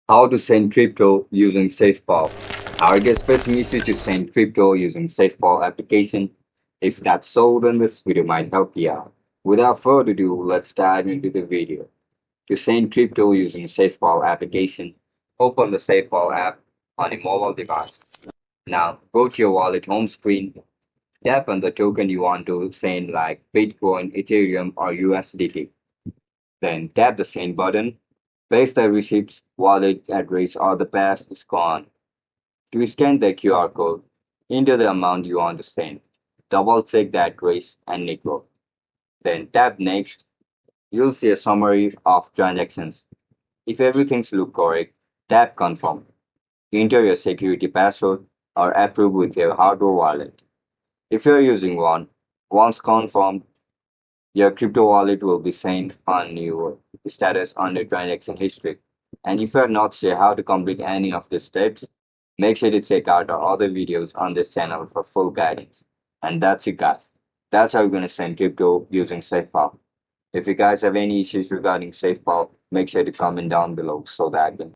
How to send crypto using SafePal. Are you guys facing issues to send crypto using SafePal application? If that's so, then this video might help you out. Without further ado, let's dive into the video. To send crypto using SafePal application, open the SafePal app on a mobile device. Now, go to your wallet home screen, tap on the token you want to send like Bitcoin, Ethereum, or USDT. Then tap the send button. Paste the receipt's wallet address or the passcode. To scan the QR code, enter the amount you want to send. Double check the address and network. Then tap next. You'll see a summary of transactions. If everything's look correct, tap confirm. Enter your security password or approve with your hardware wallet. If you're using one, once confirmed, your crypto wallet will be sent on your status on the transaction history. And if you're not sure how to complete any of these steps, make sure to check out our other videos on this channel for full guidance. And that's it, guys. That's how you're going to send crypto using SafePal. If you guys have any issues regarding SafePal, make sure to comment down below so that I can